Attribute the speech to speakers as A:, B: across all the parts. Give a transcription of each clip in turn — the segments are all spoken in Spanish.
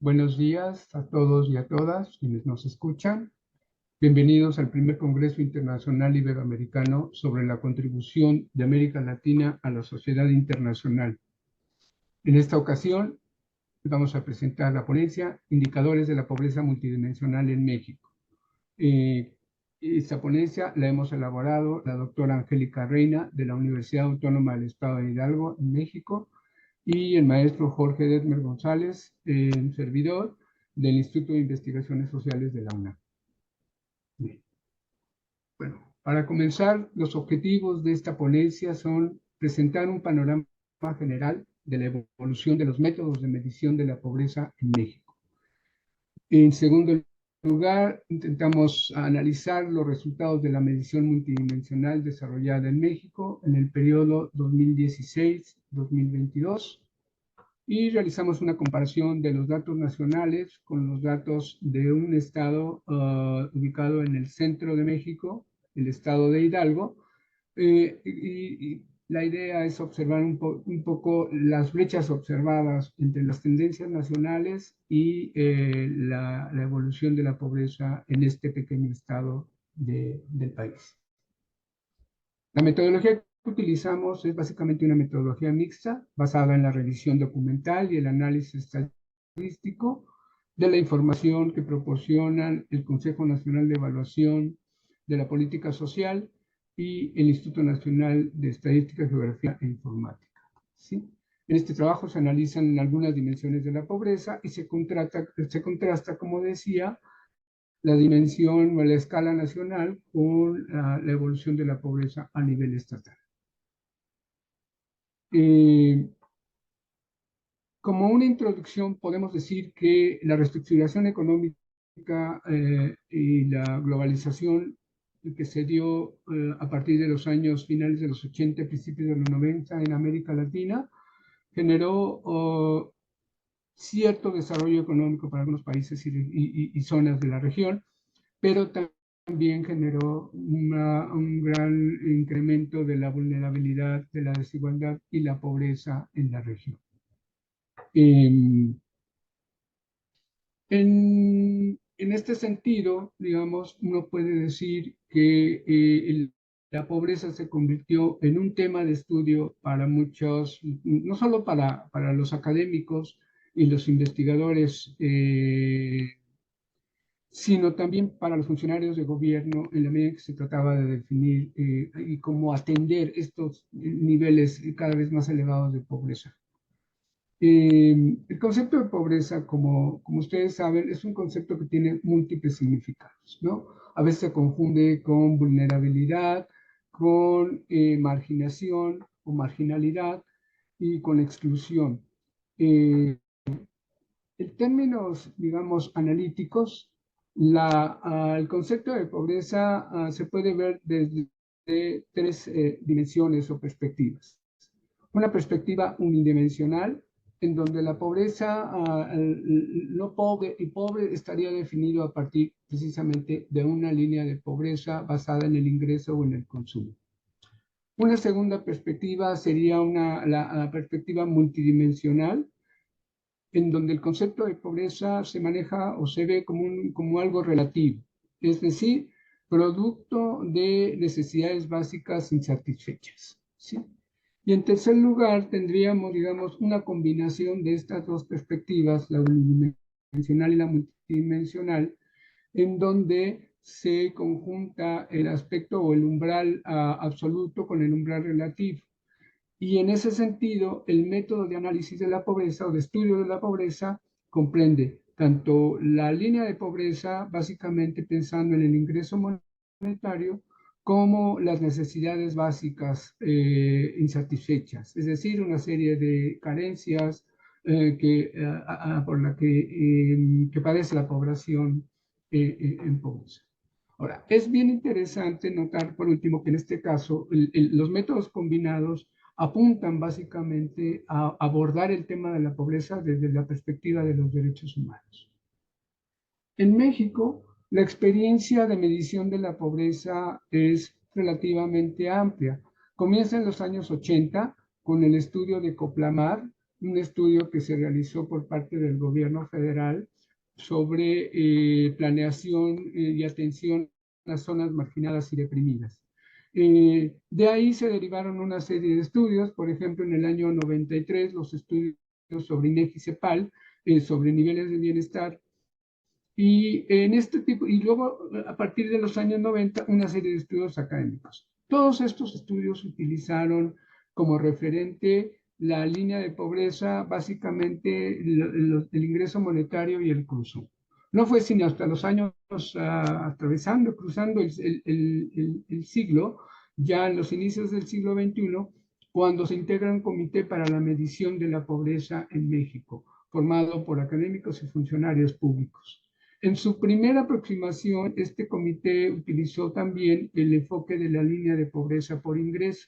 A: Buenos días a todos y a todas quienes nos escuchan. Bienvenidos al primer Congreso Internacional Iberoamericano sobre la contribución de América Latina a la sociedad internacional. En esta ocasión vamos a presentar la ponencia Indicadores de la pobreza multidimensional en México. Esta ponencia la hemos elaborado la doctora Angélica Reina de la Universidad Autónoma del Estado de Hidalgo en México y el maestro Jorge Detmer González, servidor del Instituto de Investigaciones Sociales de la UNAM. Bien. Bueno, para comenzar, los objetivos de esta ponencia son presentar un panorama general de la evolución de los métodos de medición de la pobreza en México. En segundo lugar, intentamos analizar los resultados de la medición multidimensional desarrollada en México en el periodo 2016-2022. Y realizamos una comparación de los datos nacionales con los datos de un estado ubicado en el centro de México, el estado de Hidalgo, y la idea es observar un poco las brechas observadas entre las tendencias nacionales y la evolución de la pobreza en este pequeño estado del país. La metodología que utilizamos es básicamente una metodología mixta basada en la revisión documental y el análisis estadístico de la información que proporcionan el Consejo Nacional de Evaluación de la Política Social y el Instituto Nacional de Estadística, Geografía e Informática. ¿Sí? En este trabajo se analizan algunas dimensiones de la pobreza y se contrasta, como decía, la dimensión o la escala nacional con la evolución de la pobreza a nivel estatal. Como una introducción, podemos decir que la reestructuración económica y la globalización que se dio a partir de los años finales de los 80, principios de los 90 en América Latina, generó cierto desarrollo económico para algunos países y zonas de la región, pero también generó un gran incremento de la vulnerabilidad, de la desigualdad y la pobreza en la región. En este sentido, digamos, uno puede decir que la pobreza se convirtió en un tema de estudio para muchos, no solo para los académicos y los investigadores, sino también para los funcionarios de gobierno en la medida en que se trataba de definir y cómo atender estos niveles cada vez más elevados de pobreza. El concepto de pobreza, como ustedes saben, es un concepto que tiene múltiples significados, ¿no? A veces se confunde con vulnerabilidad, con marginación o marginalidad y con exclusión. En términos, digamos, analíticos, el concepto de pobreza se puede ver desde tres dimensiones o perspectivas. Una perspectiva unidimensional, en donde la pobreza, no pobre y pobre, estaría definido a partir precisamente de una línea de pobreza basada en el ingreso o en el consumo. Una segunda perspectiva sería la perspectiva multidimensional, en donde el concepto de pobreza se maneja o se ve como algo relativo, es decir, producto de necesidades básicas insatisfechas, ¿sí? Y en tercer lugar, tendríamos, digamos, una combinación de estas dos perspectivas, la unidimensional y la multidimensional, en donde se conjunta el aspecto o el umbral absoluto con el umbral relativo. Y en ese sentido, el método de análisis de la pobreza o de estudio de la pobreza comprende tanto la línea de pobreza, básicamente pensando en el ingreso monetario, como las necesidades básicas insatisfechas, es decir, una serie de carencias por la que padece la población en pobreza. Ahora, es bien interesante notar, por último, que en este caso los métodos combinados apuntan básicamente a abordar el tema de la pobreza desde la perspectiva de los derechos humanos. En México, la experiencia de medición de la pobreza es relativamente amplia. Comienza en los años 80 con el estudio de Coplamar, un estudio que se realizó por parte del gobierno federal sobre planeación y atención a las zonas marginadas y deprimidas. De ahí se derivaron una serie de estudios, por ejemplo, en el año 93, los estudios sobre INEGI y CEPAL, sobre niveles de bienestar, y en este tipo, y luego a partir de los años 90, una serie de estudios académicos. Todos estos estudios utilizaron como referente la línea de pobreza, básicamente el ingreso monetario y el consumo. No fue sino hasta los años cruzando el siglo, ya en los inicios del siglo XXI, cuando se integra un comité para la medición de la pobreza en México, formado por académicos y funcionarios públicos. En su primera aproximación, este comité utilizó también el enfoque de la línea de pobreza por ingreso,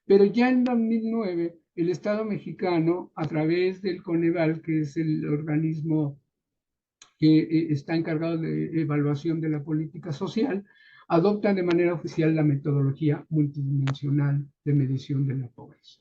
A: pero ya en 2009 el Estado mexicano, a través del Coneval, que es el organismo que está encargado de evaluación de la política social, adopta de manera oficial la metodología multidimensional de medición de la pobreza.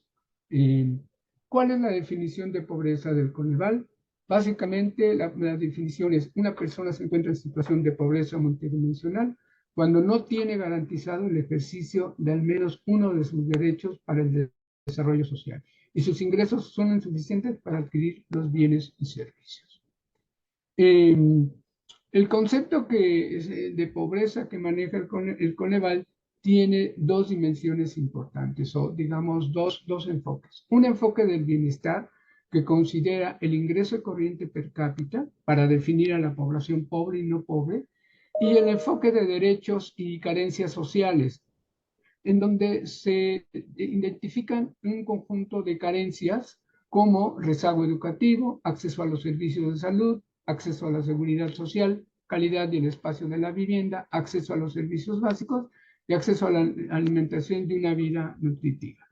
A: ¿Cuál es la definición de pobreza del Coneval? Básicamente, la definición es: una persona se encuentra en situación de pobreza multidimensional cuando no tiene garantizado el ejercicio de al menos uno de sus derechos para el desarrollo social y sus ingresos son insuficientes para adquirir los bienes y servicios. El concepto de pobreza que maneja el Coneval tiene dos dimensiones importantes, o digamos dos enfoques. Un enfoque del bienestar, que considera el ingreso corriente per cápita para definir a la población pobre y no pobre, y el enfoque de derechos y carencias sociales, en donde se identifican un conjunto de carencias como rezago educativo, acceso a los servicios de salud, acceso a la seguridad social, calidad y el espacio de la vivienda, acceso a los servicios básicos y acceso a la alimentación de una vida nutritiva.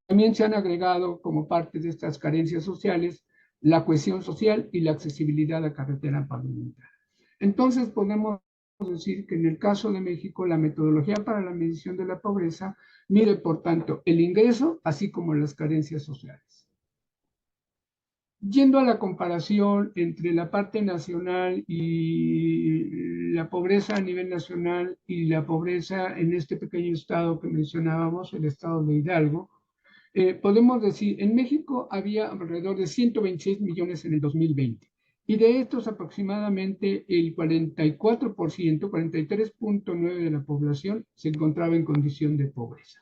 A: También se han agregado como parte de estas carencias sociales la cohesión social y la accesibilidad a carretera pavimentada. Entonces podemos decir que en el caso de México, la metodología para la medición de la pobreza mide, por tanto, el ingreso, así como las carencias sociales. Yendo a la comparación entre la parte nacional y la pobreza a nivel nacional y la pobreza en este pequeño estado que mencionábamos, el estado de Hidalgo, podemos decir, en México había alrededor de 126 millones en el 2020. Y de estos aproximadamente el 44%, 43.9% de la población se encontraba en condición de pobreza.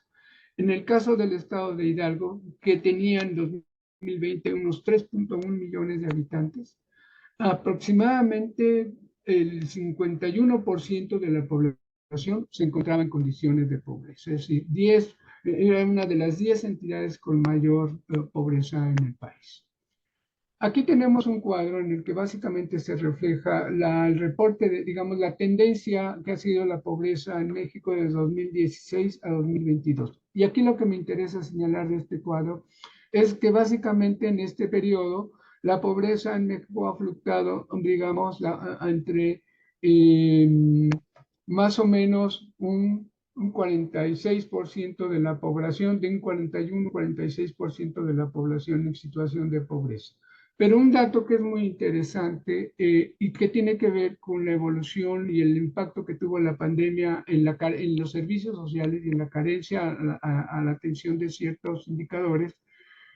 A: En el caso del estado de Hidalgo, que tenía en 2020 unos 3.1 millones de habitantes, aproximadamente el 51% de la población se encontraba en condiciones de pobreza. Es decir, era una de las 10 entidades con mayor pobreza en el país. Aquí tenemos un cuadro en el que básicamente se refleja el reporte de, digamos, la tendencia que ha sido la pobreza en México desde 2016 a 2022. Y aquí lo que me interesa señalar de este cuadro es que básicamente en este periodo la pobreza en México ha fluctuado, digamos, entre más o menos un 46% de la población, de un 41-46% de la población en situación de pobreza. Pero un dato que es muy interesante y que tiene que ver con la evolución y el impacto que tuvo la pandemia en los servicios sociales y en la carencia a la atención de ciertos indicadores,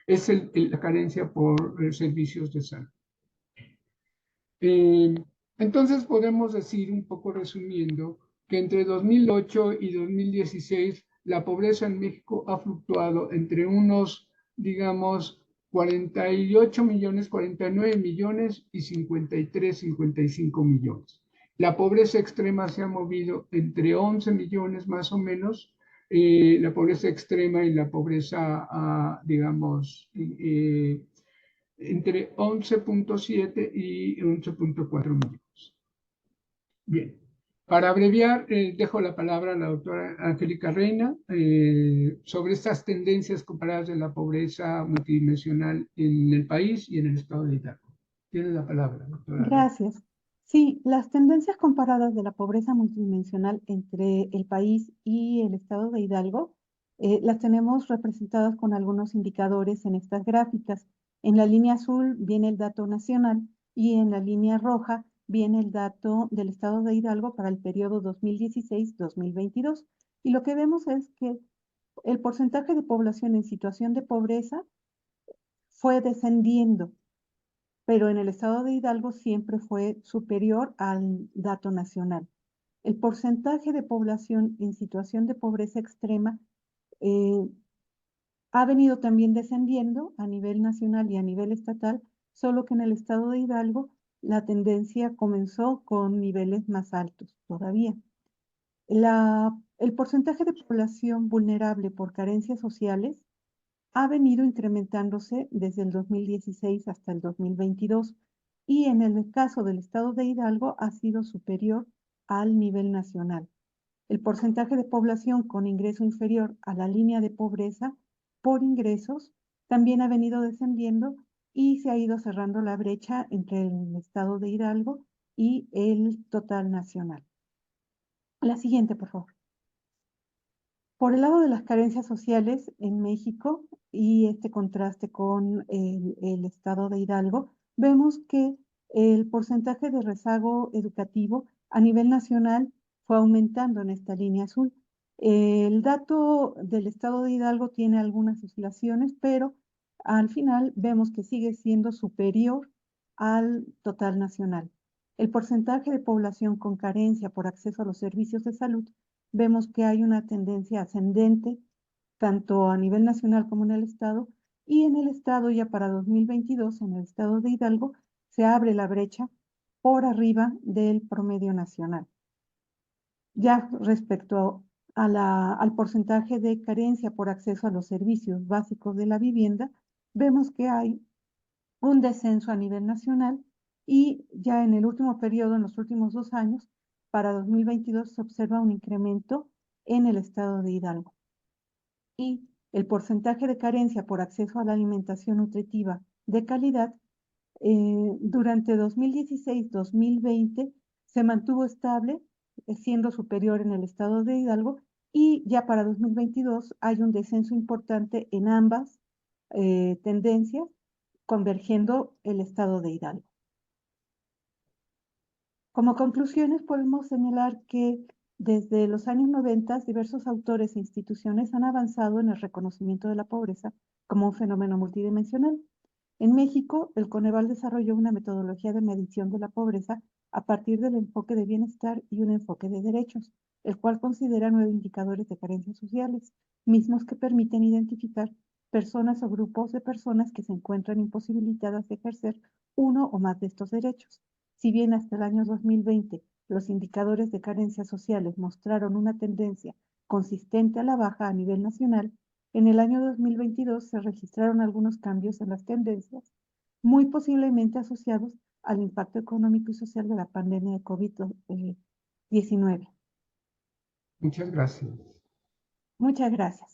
A: es la carencia por servicios de salud. Entonces podemos decir, un poco resumiendo, que entre 2008 y 2016 la pobreza en México ha fluctuado entre unos, digamos, 48 millones, 49 millones y 53, 55 millones. La pobreza extrema se ha movido entre 11 millones más o menos, la pobreza extrema y la pobreza, digamos, entre 11.7 y 11.4 millones. Bien, para abreviar, dejo la palabra a la doctora Angélica Reina sobre estas tendencias comparadas de la pobreza multidimensional en el país y en el estado de Hidalgo. Tiene la palabra, doctora Reina.
B: Gracias. Sí, las tendencias comparadas de la pobreza multidimensional entre el país y el estado de Hidalgo las tenemos representadas con algunos indicadores en estas gráficas. En la línea azul viene el dato nacional y en la línea roja viene el dato del estado de Hidalgo para el periodo 2016-2022. Y lo que vemos es que el porcentaje de población en situación de pobreza fue descendiendo, pero en el estado de Hidalgo siempre fue superior al dato nacional. El porcentaje de población en situación de pobreza extrema eh, ha venido también descendiendo a nivel nacional y a nivel estatal, solo que en el estado de Hidalgo la tendencia comenzó con niveles más altos todavía. El porcentaje de población vulnerable por carencias sociales ha venido incrementándose desde el 2016 hasta el 2022 y en el caso del estado de Hidalgo ha sido superior al nivel nacional. El porcentaje de población con ingreso inferior a la línea de pobreza por ingresos también ha venido descendiendo y se ha ido cerrando la brecha entre el estado de Hidalgo y el total nacional. La siguiente, por favor. Por el lado de las carencias sociales en México y este contraste con el estado de Hidalgo, vemos que el porcentaje de rezago educativo a nivel nacional fue aumentando en esta línea azul. El dato del estado de Hidalgo tiene algunas oscilaciones, pero al final vemos que sigue siendo superior al total nacional. El porcentaje de población con carencia por acceso a los servicios de salud, vemos que hay una tendencia ascendente tanto a nivel nacional como en el estado, y en el estado ya para 2022, en el estado de Hidalgo, se abre la brecha por arriba del promedio nacional. Ya respecto al porcentaje de carencia por acceso a los servicios básicos de la vivienda, vemos que hay un descenso a nivel nacional y ya en el último periodo, en los últimos 2 años, para 2022 se observa un incremento en el estado de Hidalgo. Y el porcentaje de carencia por acceso a la alimentación nutritiva de calidad durante 2016-2020 se mantuvo estable, siendo superior en el estado de Hidalgo, y ya para 2022 hay un descenso importante en ambas tendencias, convergiendo el estado de Hidalgo. Como conclusiones podemos señalar que desde los años 90 diversos autores e instituciones han avanzado en el reconocimiento de la pobreza como un fenómeno multidimensional. En México, el Coneval desarrolló una metodología de medición de la pobreza a partir del enfoque de bienestar y un enfoque de derechos, el cual considera 9 indicadores de carencias sociales, mismos que permiten identificar personas o grupos de personas que se encuentran imposibilitadas de ejercer uno o más de estos derechos. Si bien hasta el año 2020 los indicadores de carencias sociales mostraron una tendencia consistente a la baja a nivel nacional, en el año 2022 se registraron algunos cambios en las tendencias, muy posiblemente asociados al impacto económico y social de la pandemia de COVID-19.
A: Muchas gracias.
B: Muchas gracias.